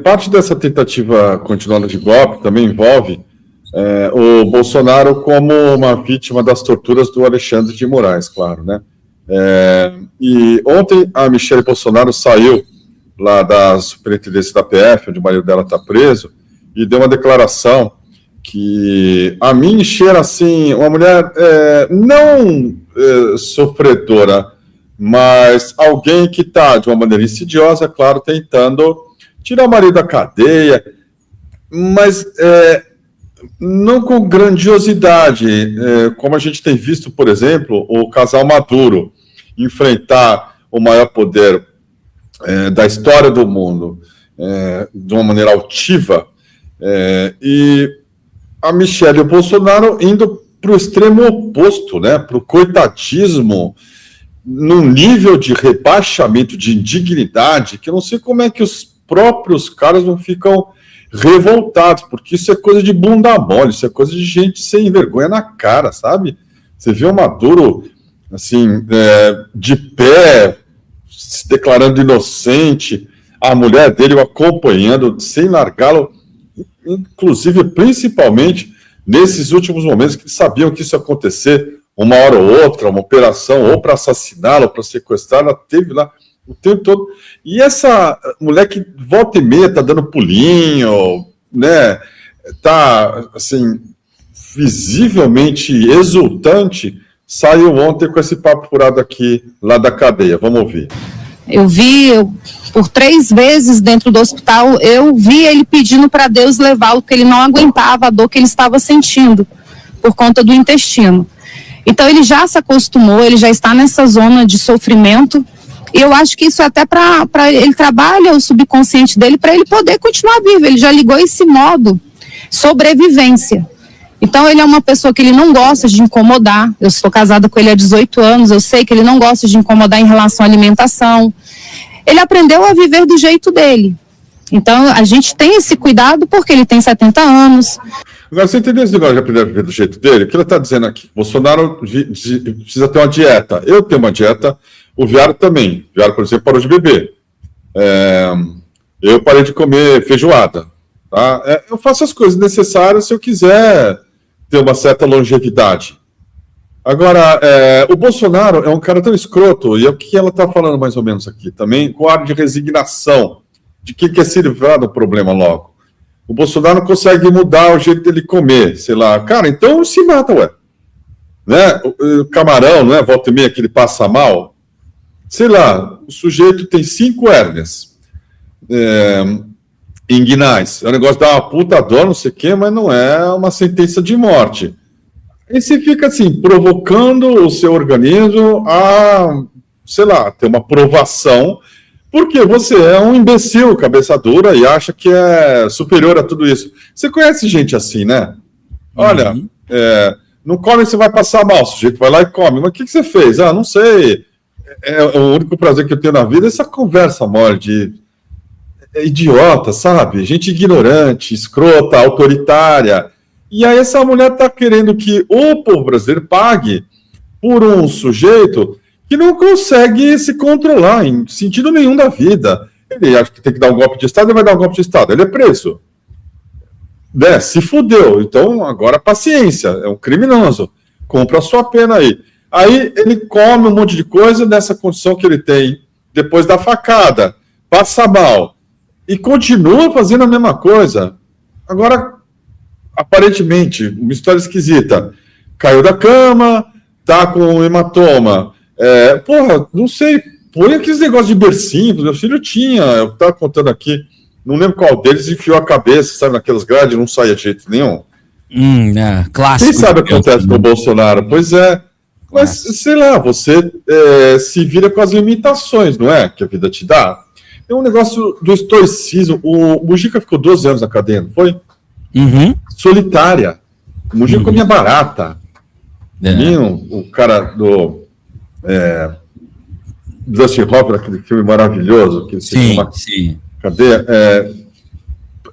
parte dessa tentativa continuada de golpe também envolve o Bolsonaro como uma vítima das torturas do Alexandre de Moraes, claro, né? E ontem a Michelle Bolsonaro saiu lá da superintendência da PF, onde o marido dela está preso, e deu uma declaração que a mim cheira assim, uma mulher não sofredora, mas alguém que está, de uma maneira insidiosa, claro, tentando tirar o marido da cadeia, mas não com grandiosidade, como a gente tem visto, por exemplo, o casal Maduro enfrentar o maior poder da história do mundo de uma maneira altiva, e a Michelle e o Bolsonaro indo para o extremo oposto, né, para o coitadismo, num nível de rebaixamento, de indignidade, que eu não sei como é que os próprios caras não ficam revoltados, porque isso é coisa de bunda mole, isso é coisa de gente sem vergonha na cara, sabe? Você vê o Maduro, assim, de pé, se declarando inocente, a mulher dele o acompanhando, sem largá-lo, inclusive, principalmente, nesses últimos momentos, que sabiam que isso ia acontecer uma hora ou outra, uma operação, ou para assassiná-lo, ou para sequestrá-lo, ela teve lá o tempo todo. E essa mulher que volta e meia tá dando pulinho, né? Tá, assim, visivelmente exultante, saiu ontem com esse papo furado aqui, lá da cadeia. Vamos ouvir. Eu vi, por 3 vezes dentro do hospital, eu vi ele pedindo para Deus levá-lo, porque ele não aguentava a dor que ele estava sentindo, por conta do intestino. Então ele já se acostumou, ele já está nessa zona de sofrimento, e eu acho que isso é até para ele trabalha o subconsciente dele para ele poder continuar vivo. Ele já ligou esse modo sobrevivência. Então ele é uma pessoa que ele não gosta de incomodar. Eu estou casada com ele há 18 anos, eu sei que ele não gosta de incomodar em relação à alimentação. Ele aprendeu a viver do jeito dele. Então a gente tem esse cuidado porque ele tem 70 anos. Agora, você entendeu esse negócio de aprender a viver do jeito dele? O que ele está dizendo aqui? Bolsonaro precisa ter uma dieta. Eu tenho uma dieta, o Viário também. O Viário, por exemplo, parou de beber. Eu parei de comer feijoada. Tá? Eu faço as coisas necessárias se eu quiser ter uma certa longevidade. Agora, o Bolsonaro é um cara tão escroto, e é o que ela está falando mais ou menos aqui também, com ar de resignação, de que quer se livrar do problema logo. O Bolsonaro não consegue mudar o jeito dele comer, sei lá. Cara, então se mata, ué. Né? O camarão, né? Volta e meia que ele passa mal. Sei lá, o sujeito tem 5 hérnias inguinais. É um negócio de dar uma puta dor, não sei o quê, mas não é uma sentença de morte. E você fica assim, provocando o seu organismo a, sei lá, ter uma provação, porque você é um imbecil, cabeça dura, e acha que é superior a tudo isso. Você conhece gente assim, né? Olha, não come, você vai passar mal. O sujeito vai lá e come. Mas o que você fez? Ah, não sei. O único prazer que eu tenho na vida é essa conversa mole de idiota, sabe? Gente ignorante, escrota, autoritária. E aí essa mulher está querendo que o povo brasileiro pague por um sujeito que não consegue se controlar em sentido nenhum da vida. Ele acha que tem que dar um golpe de Estado, ele vai dar um golpe de Estado. Ele é preso. Se fudeu. Então, agora paciência. É um criminoso. Compra a sua pena aí. Aí ele come um monte de coisa nessa condição que ele tem depois da facada. Passa mal. E continua fazendo a mesma coisa. Agora, aparentemente, uma história esquisita. Caiu da cama, tá com um hematoma. Não sei, põe aqueles negócios de bercinho, meu filho tinha, eu estava contando aqui, não lembro qual deles, enfiou a cabeça, sabe, naquelas grades, não saía de jeito nenhum. Clássico. Quem sabe o que acontece com o Bolsonaro? Pois é, mas sei lá, você se vira com as limitações, não é? Que a vida te dá. É um negócio do estoicismo, o Mujica ficou 12 anos na cadeia, não foi? Solitária. O Mujica comia barata. O cara do Dustin Hoffman, aquele filme maravilhoso que sim. Cadeia?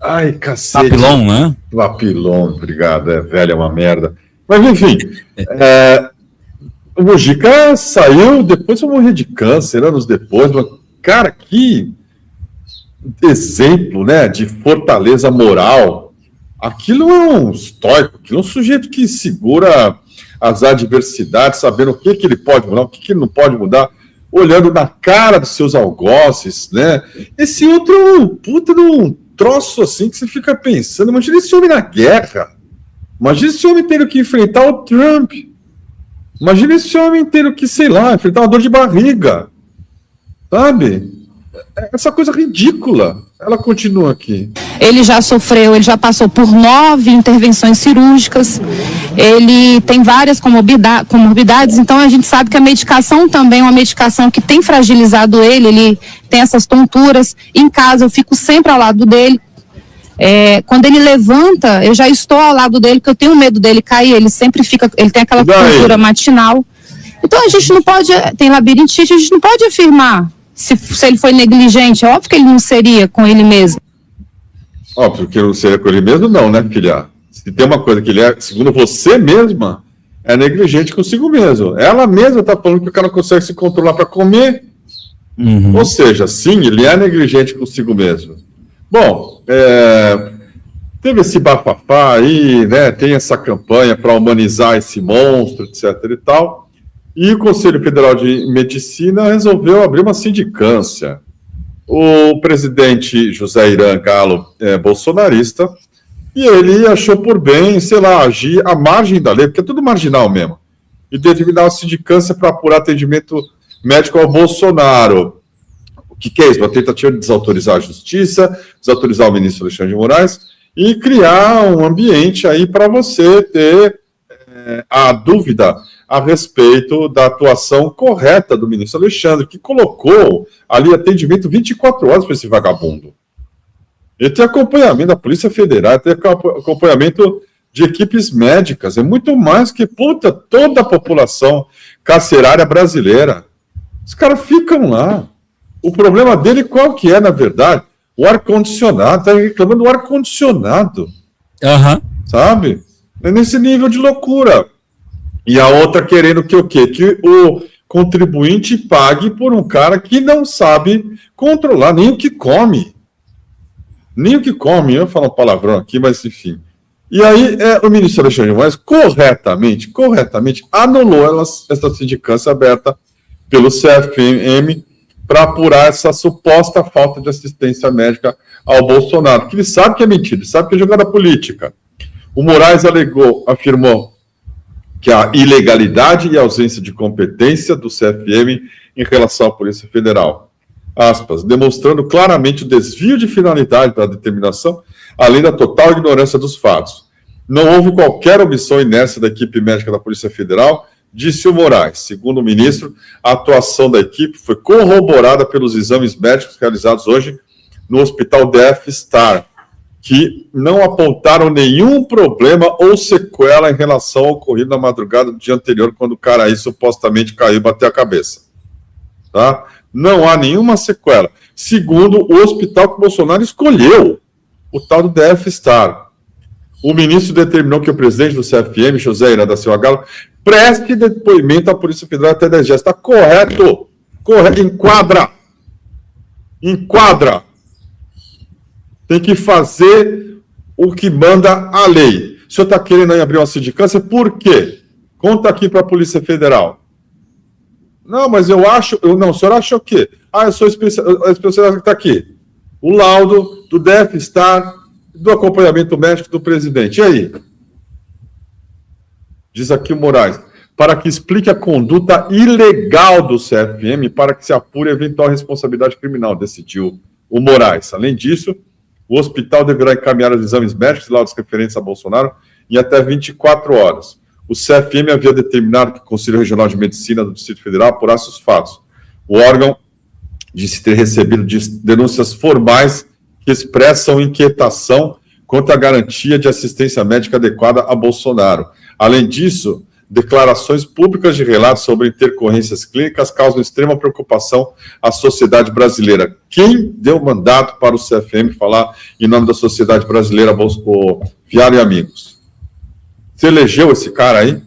Ai, cacete. Papillon, né? Papillon, obrigado. Velho, é uma merda. Mas, enfim, o Mujica saiu, depois foi morrer de câncer, anos depois. Mas, cara, que exemplo, né, de fortaleza moral. Aquilo é um estoico, aquilo é um sujeito que segura as adversidades, sabendo o que ele pode mudar, o que ele não pode mudar, olhando na cara dos seus algozes, né? Esse outro é um puta de um troço assim que você fica pensando, imagina esse homem na guerra, imagina esse homem tendo que enfrentar o Trump, imagina esse homem tendo que, sei lá, enfrentar uma dor de barriga, sabe? Essa coisa ridícula, ela continua aqui. Ele já passou por 9 intervenções cirúrgicas, ele tem várias comorbidades, então a gente sabe que a medicação também é uma medicação que tem fragilizado ele tem essas tonturas. Em casa eu fico sempre ao lado dele. Quando ele levanta, eu já estou ao lado dele, porque eu tenho medo dele cair, ele tem aquela tontura matinal. Então a gente não pode, tem labirintite, a gente não pode afirmar se ele foi negligente. É óbvio que ele não seria com ele mesmo. Óbvio que não seria com ele mesmo, não, né, filha? Se tem uma coisa que ele é, segundo você mesma, é negligente consigo mesmo. Ela mesma está falando que o cara não consegue se controlar para comer. Ou seja, sim, ele é negligente consigo mesmo. Bom, teve esse bafafá aí, né? Tem essa campanha para humanizar esse monstro, etc. e tal. E o Conselho Federal de Medicina resolveu abrir uma sindicância. O presidente José Iran Galo é bolsonarista e ele achou por bem, sei lá, agir à margem da lei, porque é tudo marginal mesmo, e determinar uma sindicância para apurar atendimento médico ao Bolsonaro. O que é isso? Uma tentativa de desautorizar a justiça, desautorizar o ministro Alexandre de Moraes e criar um ambiente aí para você ter a dúvida a respeito da atuação correta do ministro Alexandre, que colocou ali atendimento 24 horas para esse vagabundo. Ele tem acompanhamento da Polícia Federal, tem acompanhamento de equipes médicas, é muito mais que toda a população carcerária brasileira. Os caras ficam lá. O problema dele qual que é, na verdade? O ar-condicionado, está reclamando do ar-condicionado. Sabe? É nesse nível de loucura. E a outra querendo que o quê? Que o contribuinte pague por um cara que não sabe controlar nem o que come. Nem o que come. Eu vou falar um palavrão aqui, mas enfim. E aí o ministro Alexandre de Moraes corretamente anulou essa sindicância aberta pelo CFM para apurar essa suposta falta de assistência médica ao Bolsonaro. Porque ele sabe que é mentira, ele sabe que é jogada política. O Moraes afirmou que a ilegalidade e a ausência de competência do CFM em relação à Polícia Federal, aspas, demonstrando claramente o desvio de finalidade da determinação, além da total ignorância dos fatos. Não houve qualquer omissão inércia da equipe médica da Polícia Federal, disse o Moraes. Segundo o ministro, a atuação da equipe foi corroborada pelos exames médicos realizados hoje no Hospital DF Star, que não apontaram nenhum problema ou sequela em relação ao ocorrido na madrugada do dia anterior, quando o cara aí supostamente caiu e bateu a cabeça. Tá? Não há nenhuma sequela. Segundo o hospital que o Bolsonaro escolheu, o tal do DF Star. O ministro determinou que o presidente do CFM, José Iran da Silva Galo, preste depoimento à Polícia Federal até 10 dias. Está correto. Enquadra. Tem que fazer o que manda a lei. O senhor está querendo aí abrir uma sindicância, por quê? Conta aqui para a Polícia Federal. Não, mas eu acho... Não, o senhor acha o quê? Eu sou especialista que está aqui. O laudo do DF Star, do acompanhamento médico do presidente. E aí? Diz aqui o Moraes. Para que explique a conduta ilegal do CFM para que se apure eventual responsabilidade criminal, decidiu o Moraes. Além disso, o hospital deverá encaminhar os exames médicos e laudos referentes a Bolsonaro em até 24 horas. O CFM havia determinado que o Conselho Regional de Medicina do Distrito Federal apurasse os fatos. O órgão disse ter recebido denúncias formais que expressam inquietação quanto à garantia de assistência médica adequada a Bolsonaro. Além disso, declarações públicas de relatos sobre intercorrências clínicas causam extrema preocupação à sociedade brasileira. Quem deu mandato para o CFM falar em nome da sociedade brasileira, o Fialho e amigos? Você elegeu esse cara aí?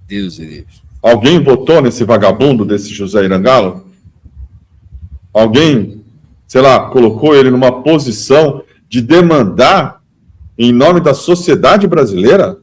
Deus e Deus. Alguém votou nesse vagabundo desse José Iran Galo? Alguém sei lá, colocou ele numa posição de demandar em nome da sociedade brasileira